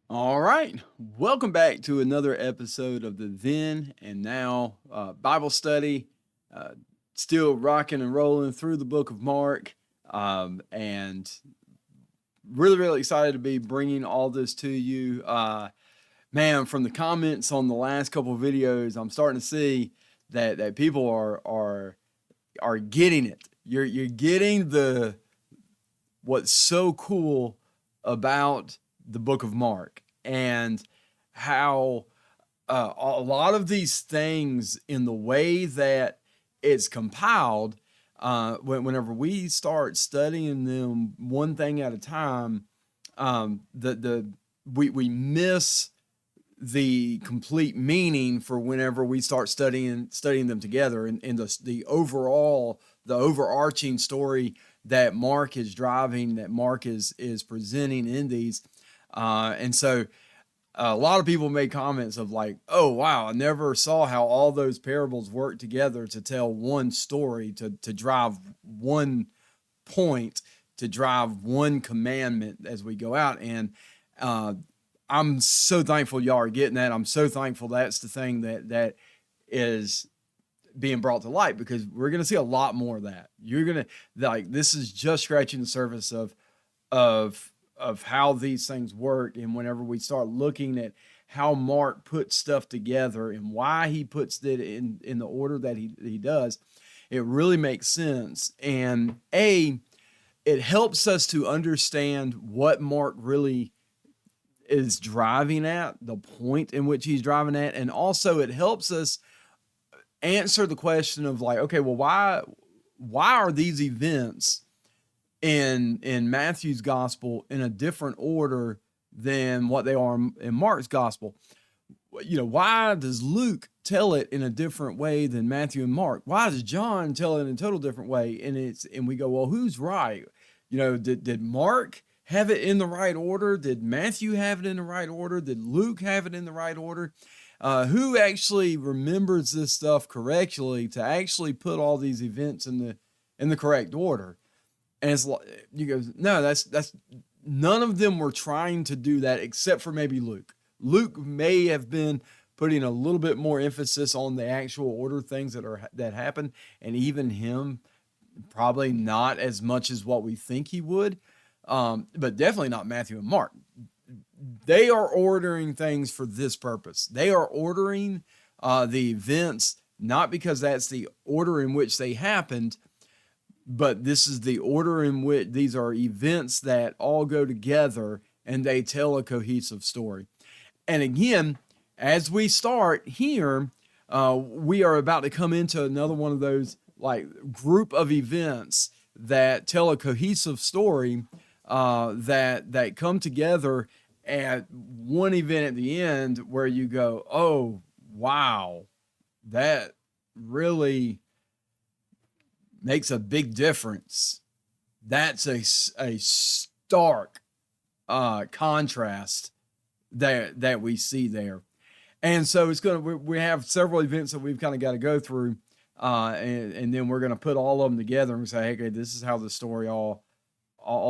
All right. Welcome back to another episode of the Then and Now Bible study. Uh, Still rocking and rolling through the book of Mark. And really excited to be bringing all this to you. Man, from the comments on the last couple of videos, I'm starting to see that people are getting it. You're getting the what's so cool about the book of Mark and how a lot of these things in the way that it's compiled, whenever we start studying them one thing at a time, the we miss the complete meaning for whenever we start studying them together and the overarching story that Mark is driving, that Mark is presenting in these. And so a lot of people made comments of like, oh wow, I never saw how all those parables work together to tell one story, to drive one point, to drive one commandment as we go out. And uh, I'm so thankful y'all are getting that. I'm so thankful that's the thing that is being brought to light, because we're going to see a lot more of that. You're going to, like, this is just scratching the surface of of how these things work. And whenever we start looking at how Mark puts stuff together and why he puts it in the order that he does, it really makes sense. And it helps us to understand what Mark really is driving at, the point in which he's driving at. And also it helps us answer the question of like, okay, well, why are these events in Matthew's gospel in a different order than what they are in Mark's gospel? You know, why does Luke tell it in a different way than Matthew and Mark? Why does John tell it in a total different way? And we go, well, who's right? You know, did Mark have it in the right order? Did Matthew have it in the right order? Did Luke have it in the right order? Who actually remembers this stuff correctly to actually put all these events in the correct order? And it's like, you go, no, that's none of them were trying to do that except for maybe Luke. Luke may have been putting a little bit more emphasis on the actual order things that happen, and even him probably not as much as what we think he would, but definitely not Matthew and Mark. They are ordering things for this purpose. They are ordering the events not because that's the order in which they happened, but this is the order in which these are events that all go together and they tell a cohesive story. And again, as we start here, we are about to come into another one of those like group of events that tell a cohesive story, that come together at one event at the end where you go, oh wow, that really makes a big difference. That's a stark contrast that we see there. And so it's going to, we have several events that we've kind of got to go through. And then we're going to put all of them together and say, hey, okay, this is how the story all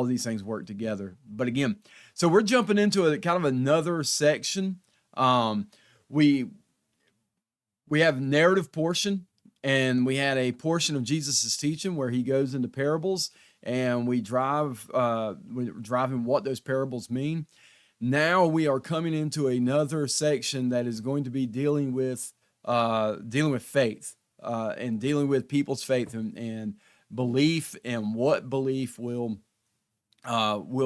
these things work together. But again, so we're jumping into a kind of another section. We we have narrative portion, and we had a portion of Jesus's teaching where he goes into parables, and we're driving what those parables mean. Now we are coming into another section that is going to be dealing with faith, and dealing with people's faith and belief, and what belief will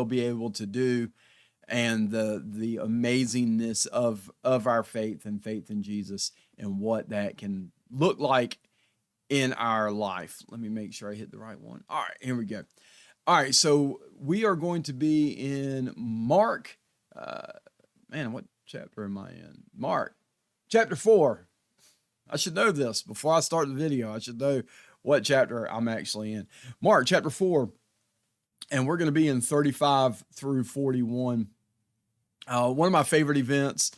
be able to do, and the amazingness of our faith and faith in Jesus, and what that can look like in our life. Let me make sure I hit the right one. All right, here we go. All right, so we are going to be in Mark. Uh, Man, what chapter am I in? Mark, chapter 4. I should know this before I start the video. I should know what chapter I'm actually in. Mark, chapter 4, and we're going to be in 35 through 41. One of my favorite events.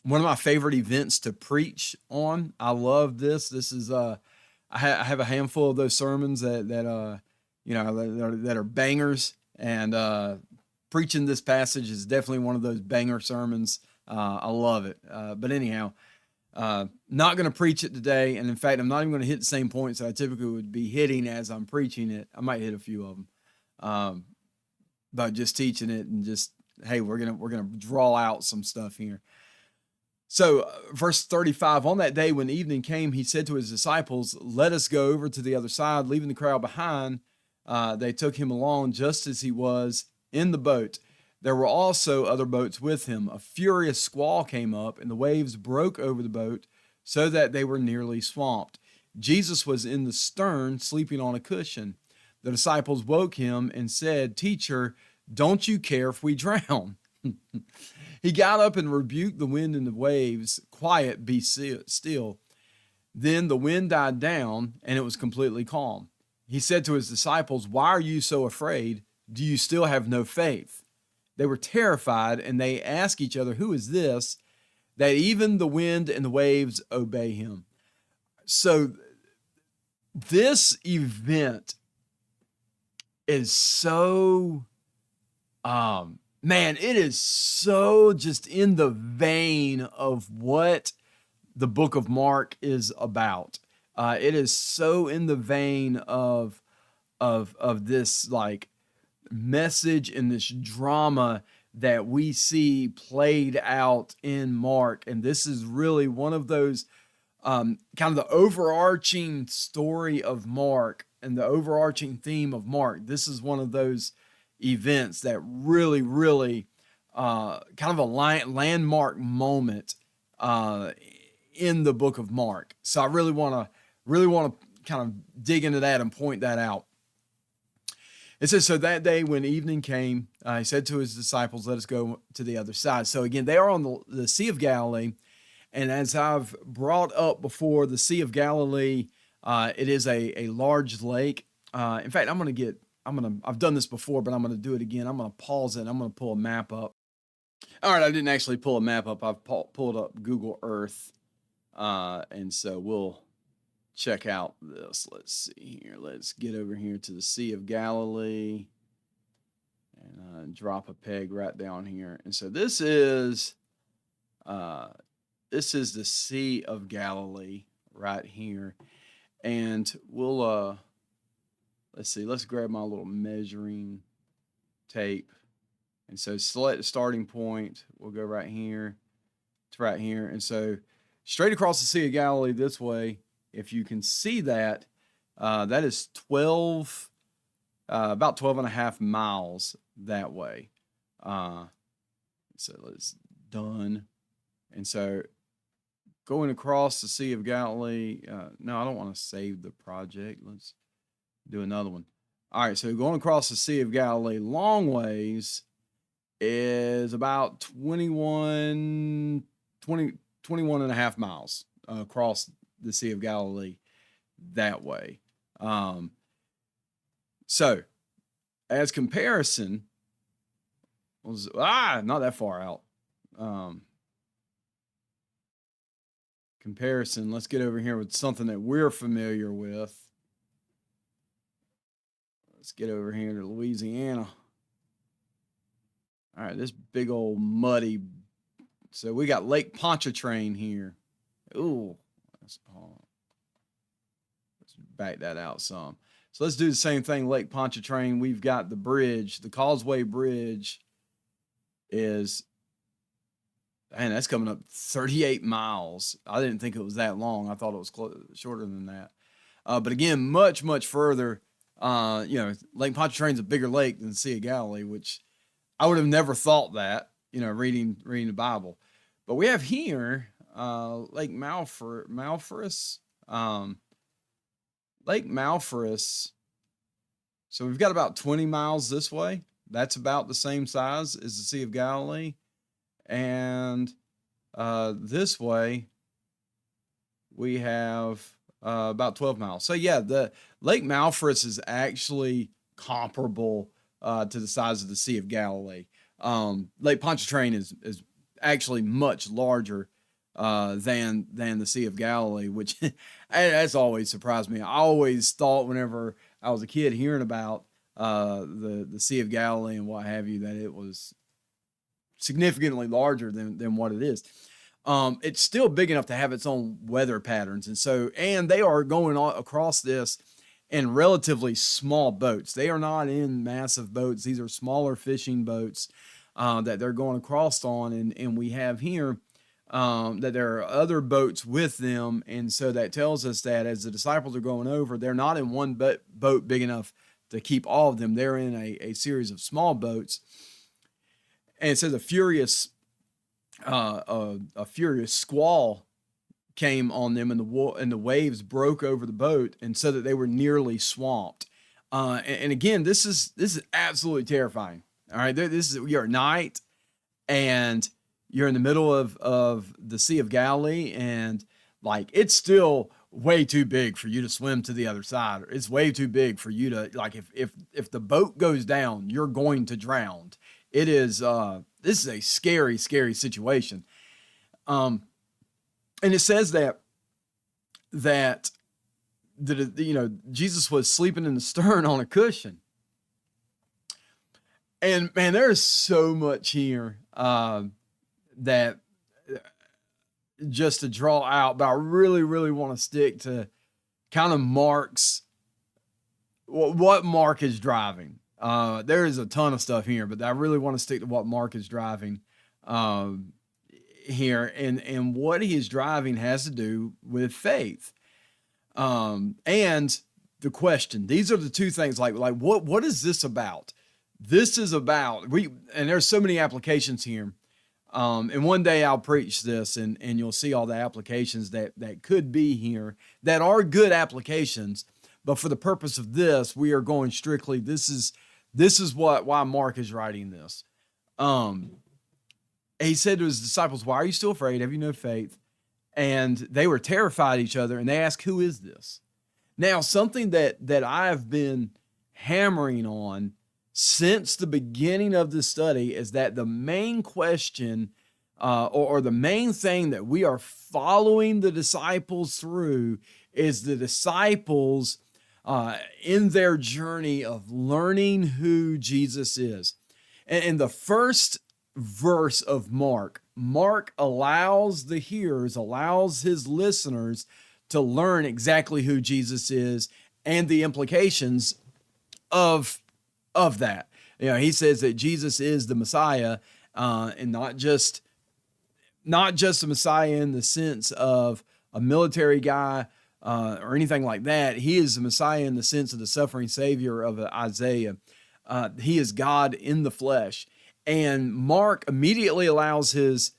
One of my favorite events to preach on. I love this. This is I have a handful of those sermons that you know that are bangers, and preaching this passage is definitely one of those banger sermons. I love it. But anyhow, not going to preach it today. And in fact, I'm not even going to hit the same points that I typically would be hitting as I'm preaching it. I might hit a few of them. But just teaching it and just, hey, we're going to draw out some stuff here. So verse 35, on that day when evening came, he said to his disciples, let us go over to the other side, leaving the crowd behind. They took him along just as he was in the boat. There were also other boats with him. A furious squall came up, and the waves broke over the boat so that they were nearly swamped. Jesus was in the stern, sleeping on a cushion. The disciples woke him and said, Teacher, don't you care if we drown? He got up and rebuked the wind and the waves. Quiet, be still. Then the wind died down, and it was completely calm. He said to his disciples, why are you so afraid? Do you still have no faith? They were terrified, and they asked each other, who is this, that even the wind and the waves obey him? So this event is so, man, it is so just in the vein of what the book of Mark is about. It is so in the vein of this like message and this drama that we see played out in Mark. And this is really one of those kind of the overarching story of Mark and the overarching theme of Mark. This is one of those events that really, really kind of a landmark moment in the book of Mark. So I really want to kind of dig into that and point that out. It says, so that day when evening came, he said to his disciples, let us go to the other side. So again, they are on the Sea of Galilee. And as I've brought up before, the Sea of Galilee, it is a large lake. In fact, I've done this before, but I'm going to do it again. I'm going to pause it. And I'm going to pull a map up. All right. I didn't actually pull a map up. I've pulled up Google Earth. And so we'll check out this. Let's see here. Let's get over here to the Sea of Galilee and drop a peg right down here. And so this is the Sea of Galilee right here. And we'll, let's see, let's grab my little measuring tape. And so select the starting point. We'll go right here to right here. And so straight across the Sea of Galilee this way, if you can see that, that is about 12 and a half miles that way. So it's done. And so going across the Sea of Galilee, no, I don't want to save the project. Let's do another one. All right, so going across the Sea of Galilee long ways is about 21 and a half miles across the Sea of Galilee that way. So as comparison, not that far out. Comparison, let's get over here with something that we're familiar with. Let's get over here to Louisiana. All right, this big old muddy. So we got Lake Pontchartrain here. Ooh, let's back that out some. So let's do the same thing. Lake Pontchartrain. We've got the bridge. The Causeway Bridge is, and that's coming up 38 miles. I didn't think it was that long. I thought it was shorter than that. But again, much, much further. Lake Pontchartrain's a bigger lake than the Sea of Galilee, which I would have never thought that, reading the Bible. But we have here Lake Malphurus. Lake Malphurus. So we've got about 20 miles this way. That's about the same size as the Sea of Galilee. And this way we have about 12 miles. So yeah, the Lake Malphurus is actually comparable to the size of the Sea of Galilee. Lake Pontchartrain is actually much larger than the Sea of Galilee, which that's always surprised me. I always thought whenever I was a kid hearing about the Sea of Galilee and what have you, that it was significantly larger than what it is. It's still big enough to have its own weather patterns. And they are going across this in relatively small boats. They are not in massive boats. These are smaller fishing boats that they're going across on. And we have here that there are other boats with them. And so that tells us that as the disciples are going over, they're not in one boat big enough to keep all of them. They're in a series of small boats. And it says a furious squall came on them, and the waves broke over the boat, and so that they were nearly swamped. And again, this is absolutely terrifying. All right, you're at night, and you're in the middle of the Sea of Galilee, and like it's still way too big for you to swim to the other side. It's way too big for you to, like, if the boat goes down, you're going to drown. It is this is a scary situation. And it says that Jesus was sleeping in the stern on a cushion. And man, there is so much here that just to draw out, but I really want to stick to kind of what Mark is driving. There is a ton of stuff here, but I really want to stick to what Mark is driving here. And what he is driving has to do with faith. And the question. These are the two things, like what is this about? This is about, and there's so many applications here. And one day I'll preach this and you'll see all the applications that could be here that are good applications. But for the purpose of this, we are going strictly, this is why Mark is writing this. He said to his disciples, "Why are you still afraid? Have you no faith?" And they were terrified of each other, and they asked, "Who is this?" Now, something that I've been hammering on since the beginning of this study is that the main question or the main thing that we are following the disciples through is the disciples in their journey of learning who Jesus is. And in the first verse of Mark allows the hearers, allows his listeners to learn exactly who Jesus is and the implications of that. He says that Jesus is the Messiah, and not just the Messiah in the sense of a military guy or anything like that. He is the Messiah in the sense of the suffering Savior of Isaiah. He is God in the flesh. And Mark immediately allows his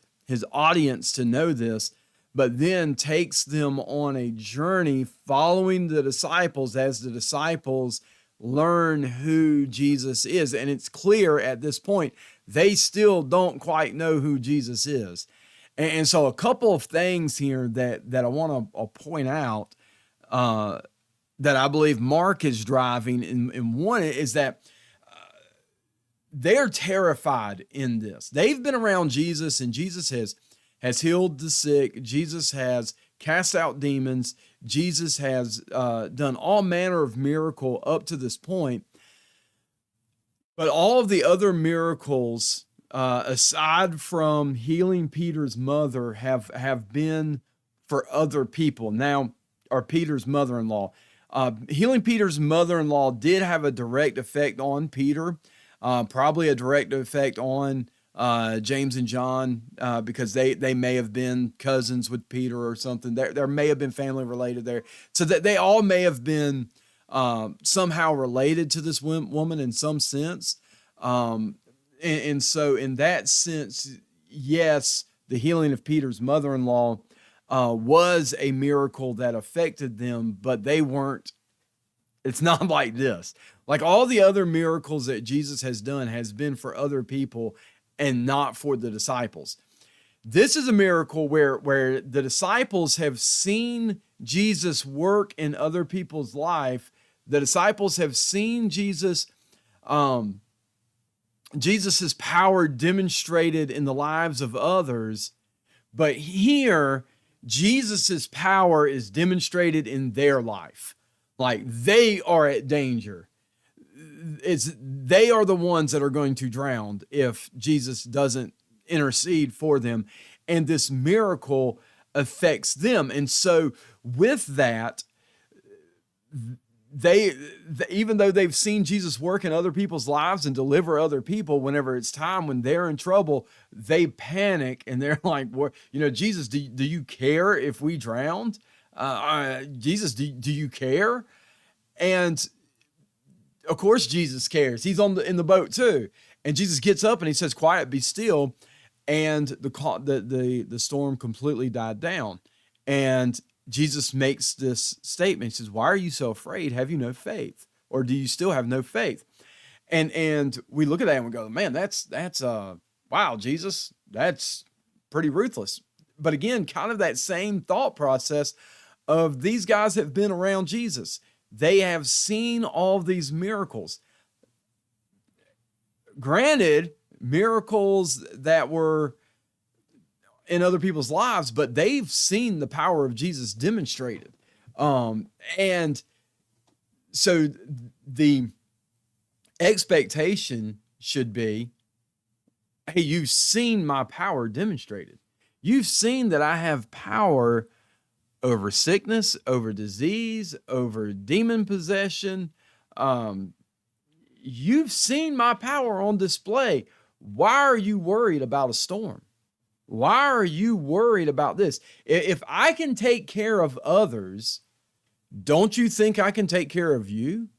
audience to know this, but then takes them on a journey following the disciples as the disciples learn who Jesus is. And it's clear at this point, they still don't quite know who Jesus is. And so a couple of things here that I want to point out that I believe Mark is driving. And one is that they're terrified in this. They've been around Jesus, and Jesus has healed the sick. Jesus has cast out demons. Jesus has done all manner of miracle up to this point. But all of the other miracles, aside from healing Peter's mother, have been for other people. Now, or Peter's mother-in-law. Healing Peter's mother-in-law did have a direct effect on Peter, probably a direct effect on James and John, because they may have been cousins with Peter or something. There may have been family related there. So that they all may have been somehow related to this woman in some sense. And so in that sense, yes, the healing of Peter's mother-in-law was a miracle that affected them, but they weren't. It's not like this. Like all the other miracles that Jesus has done has been for other people and not for the disciples. This is a miracle where the disciples have seen Jesus work in other people's life. The disciples have seen Jesus's power demonstrated in the lives of others. But here, Jesus's power is demonstrated in their life. Like they are at danger. they are the ones that are going to drown if Jesus doesn't intercede for them. And this miracle affects them. And so with that, they even though they've seen Jesus work in other people's lives and deliver other people, whenever it's time when they're in trouble, they panic and they're like, "What, Jesus, do you care if we drowned? Jesus, do you care?" And of course, Jesus cares. He's in the boat too, and Jesus gets up and he says, "Quiet, be still," and the storm completely died down, and Jesus makes this statement. He says, "Why are you so afraid? Have you no faith? Or do you still have no faith?" And we look at that and we go, "Man, that's wow, Jesus, that's pretty ruthless." But again, kind of that same thought process of these guys have been around Jesus. They have seen all these miracles. Granted, miracles that were in other people's lives, but they've seen the power of Jesus demonstrated. And so the expectation should be, hey, you've seen my power demonstrated. You've seen that I have power over sickness, over disease, over demon possession. You've seen my power on display. Why are you worried about a storm? Why are you worried about this? If I can take care of others, don't you think I can take care of you?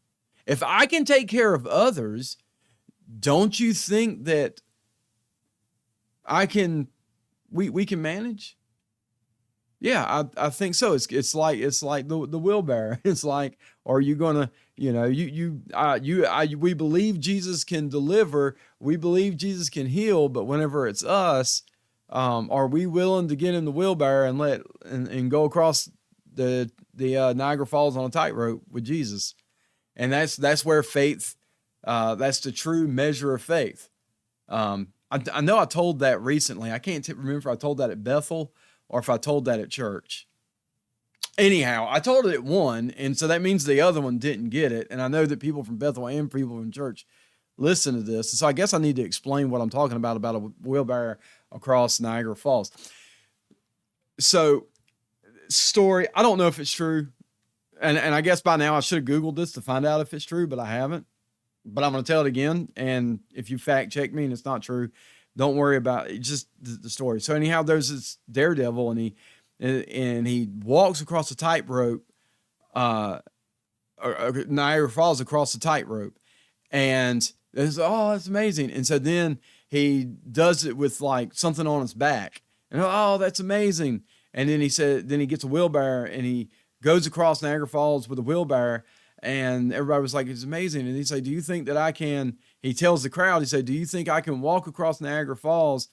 If I can take care of others, don't you think that we can manage? Yeah, I think so. It's like the wheelbarrow. It's like, are you gonna, we believe Jesus can deliver, we believe Jesus can heal, but whenever it's us, are we willing to get in the wheelbarrow and go across the Niagara Falls on a tightrope with Jesus? And that's where faith, that's the true measure of faith. I know I told that recently. I can't remember if I told that at Bethel or if I told that at church. Anyhow, I told it at one, and so that means the other one didn't get it. And I know that people from Bethel and people from church listen to this. So I guess I need to explain what I'm talking about a wheelbarrow across Niagara Falls. So, story, I don't know if it's true. And I guess by now I should have Googled this to find out if it's true, but I haven't. But I'm going to tell it again. And if you fact check me and it's not true, don't worry about it. Just the story. So anyhow, there's this daredevil and he walks across a tightrope, Niagara Falls across the tightrope. And it's, oh, that's amazing. And so then he does it with like something on his back. And oh, that's amazing. And then he gets a wheelbarrow and he goes across Niagara Falls with a wheelbarrow. And everybody was like, it's amazing. And he said, do you think that I can, he tells the crowd, he said, do you think I can walk across Niagara Falls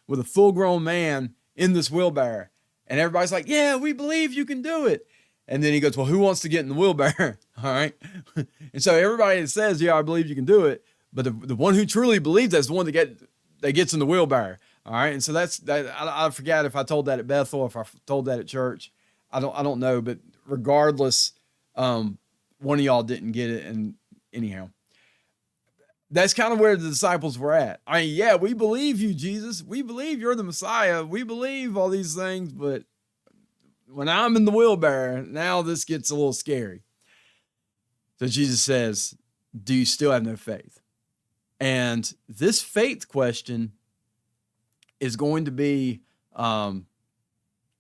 with a full grown man in this wheelbarrow? And everybody's like, yeah, we believe you can do it. And then he goes, well, who wants to get in the wheelbarrow? All right. And so everybody says, yeah, I believe you can do it. But the one who truly believes that's the one that gets in the wheelbarrow. All right. And so that's that. I forgot if I told that at Bethel or if I told that at church. I don't know. But regardless, one of y'all didn't get it. And anyhow, that's kind of where the disciples were at. I mean, yeah, we believe you, Jesus. We believe you're the Messiah. We believe all these things. But when I'm in the wheelbarrow, now this gets a little scary. So Jesus says, do you still have no faith? And this faith question is going to be,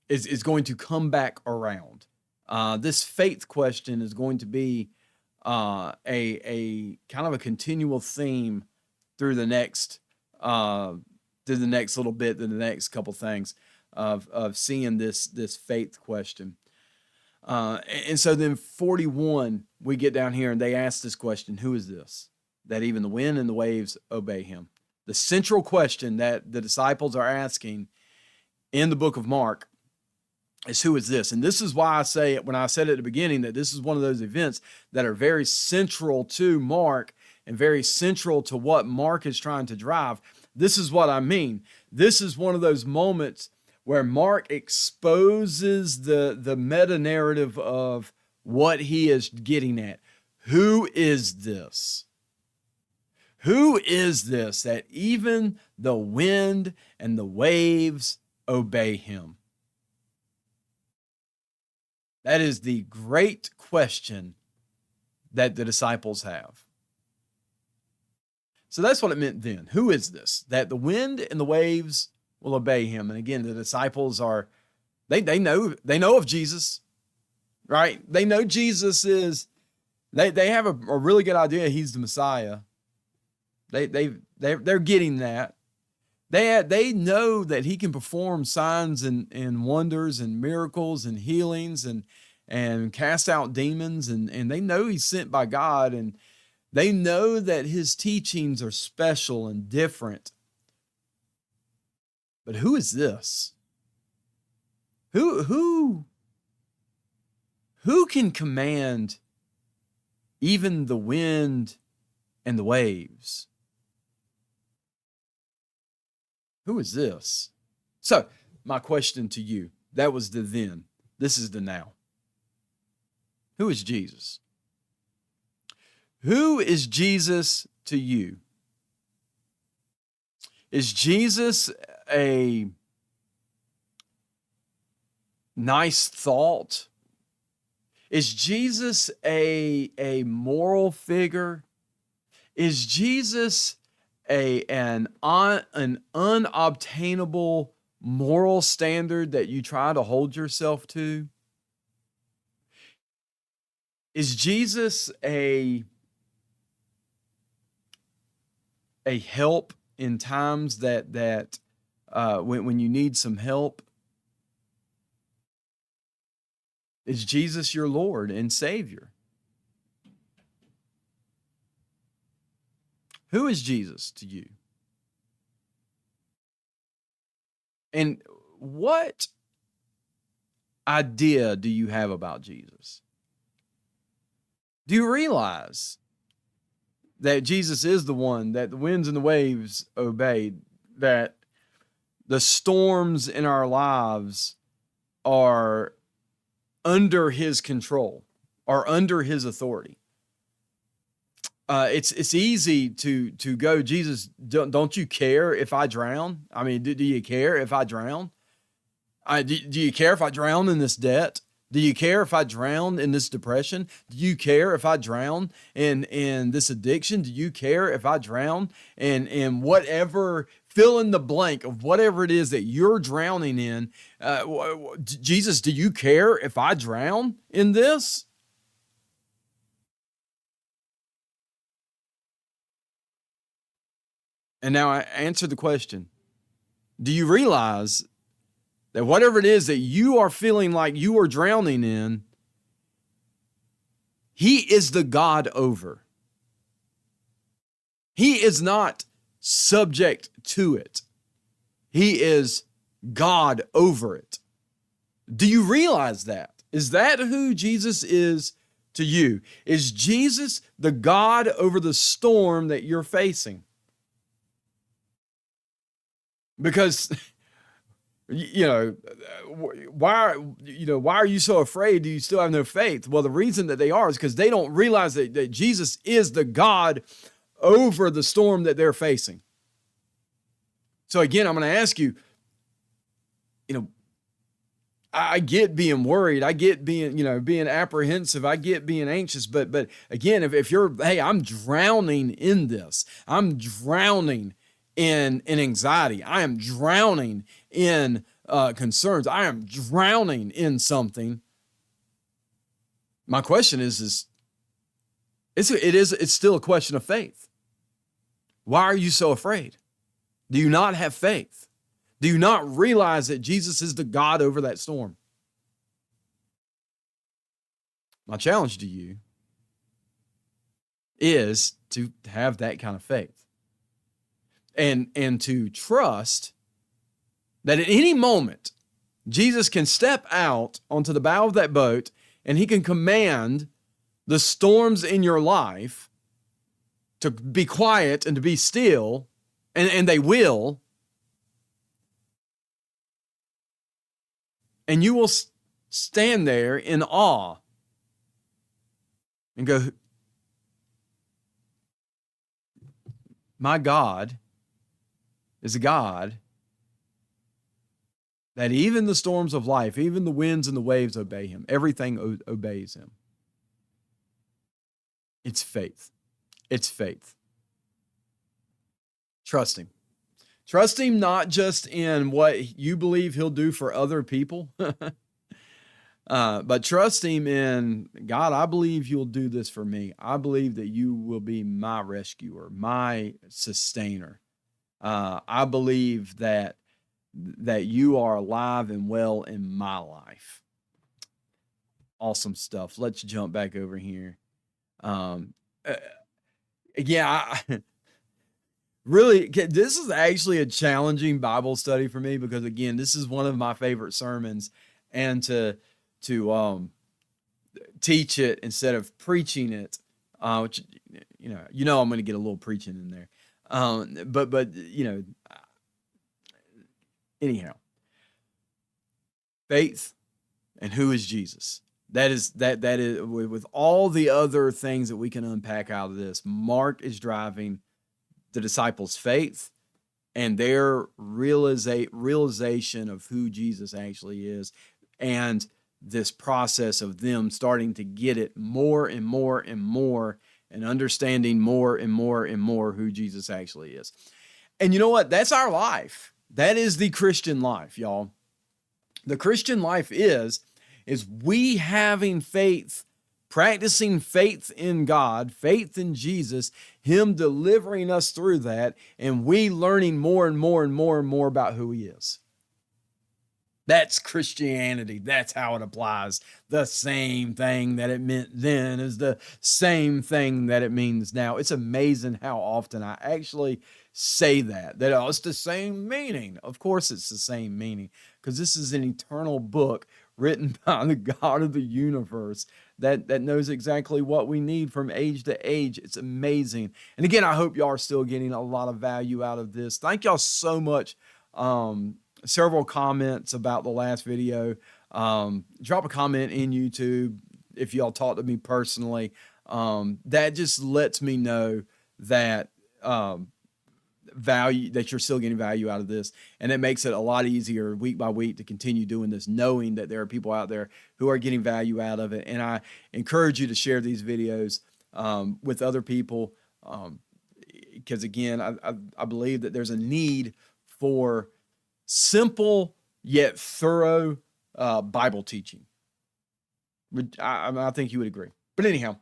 is going to come back around. This faith question is going to be a kind of a continual theme through the next little bit, through the next couple things of seeing this faith question. And so then 41, we get down here and they ask this question, who is this? That even the wind and the waves obey him. The central question that the disciples are asking in the book of Mark is, who is this? And this is why I say, when I said at the beginning, that this is one of those events that are very central to Mark and very central to what Mark is trying to drive. This is what I mean. This is one of those moments where Mark exposes the meta narrative of what he is getting at. Who is this? Who is this that even the wind and the waves obey him? That is the great question that the disciples have. So that's what it meant then. Who is this? That the wind and the waves will obey him. And again, the disciples are, they know of Jesus, right? They know Jesus is, they have a really good idea he's the Messiah. They're getting that. They know that he can perform signs and wonders and miracles and healings and cast out demons, and they know he's sent by God, and they know that his teachings are special and different. But who is this? Who can command even the wind and the waves? Who is this? So, my question to you, that was the then. This is the now. Who is Jesus? Who is Jesus to you? Is Jesus a nice thought? Is Jesus a moral figure? Is Jesus an unobtainable moral standard that you try to hold yourself to? Is Jesus a help in times that when you need some help? Is Jesus your Lord and Savior? Who is Jesus to you? And what idea do you have about Jesus? Do you realize that Jesus is the one that the winds and the waves obeyed, that the storms in our lives are under his control, are under his authority? It's easy to go, Jesus, don't you care if I drown? I mean, do you care if I drown? Do you care if I drown in this debt? Do you care if I drown in this depression? Do you care if I drown in this addiction? Do you care if I drown in whatever, fill in the blank of whatever it is that you're drowning in? Jesus, do you care if I drown in this? And now I answer the question. Do you realize that whatever it is that you are feeling like you are drowning in, he is the God over. He is not subject to it. He is God over it. Do you realize that? Is that who Jesus is to you? Is Jesus the God over the storm that you're facing? Because why are you so afraid? Do you still have no faith? Well, the reason that they are is because they don't realize that Jesus is the God over the storm that they're facing. So again, I'm going to ask you, I get being worried. I get being apprehensive. I get being anxious. But again, if you're, hey, I'm drowning in this. I'm drowning in anxiety. I am drowning in concerns. I am drowning in something. My question is it's still a question of faith. Why are you so afraid? Do you not have faith? Do you not realize that Jesus is the God over that storm? My challenge to you is to have that kind of faith. And to trust that at any moment, Jesus can step out onto the bow of that boat and he can command the storms in your life to be quiet and to be still, and they will. And you will stand there in awe and go, My God is a God that even the storms of life, even the winds and the waves obey him. Everything obeys him. It's faith. It's faith. Trust him. Trust him not just in what you believe he'll do for other people, but trust him in, God, I believe you'll do this for me. I believe that you will be my rescuer, my sustainer. I believe that you are alive and well in my life. Awesome stuff. Let's jump back over here. Yeah, really, this is actually a challenging Bible study for me because, again, this is one of my favorite sermons, and to teach it instead of preaching it, which I'm going to get a little preaching in there, but anyhow, faith and who is Jesus. That is with all the other things that we can unpack out of this. Mark is driving the disciples' faith and their realization of who Jesus actually is, and this process of them starting to get it more and more and more, and understanding more and more and more who Jesus actually is. And you know what? That's our life. That is the Christian life, y'all. The Christian life is we having faith, practicing faith in God, faith in Jesus, him delivering us through that, and we learning more and more and more and more about who he is. That's Christianity. That's how it applies. The same thing that it meant then is the same thing that it means now. It's amazing how often I actually say that it's the same meaning. Of course it's the same meaning, because this is an eternal book written by the God of the universe that knows exactly what we need from age to age. It's amazing. And again, I hope y'all are still getting a lot of value out of this. Thank y'all so much. Several comments about the last video. Drop a comment in YouTube if y'all talk to me personally. That just lets me know that value, that you're still getting value out of this, and it makes it a lot easier week by week to continue doing this, knowing that there are people out there who are getting value out of it. And I encourage you to share these videos with other people, because again, I believe that there's a need for simple yet thorough Bible teaching. I think you would agree. But anyhow,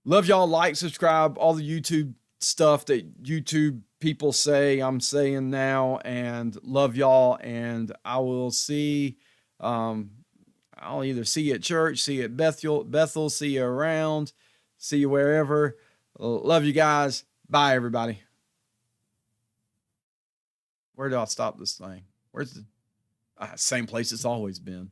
love y'all. Like, subscribe, all the YouTube stuff that YouTube people say I'm saying now, and love y'all. And I will see, I'll either see you at church, see you at Bethel, see you around, see you wherever. Love you guys. Bye, everybody. Where do I stop this thing? Where's the same place it's always been?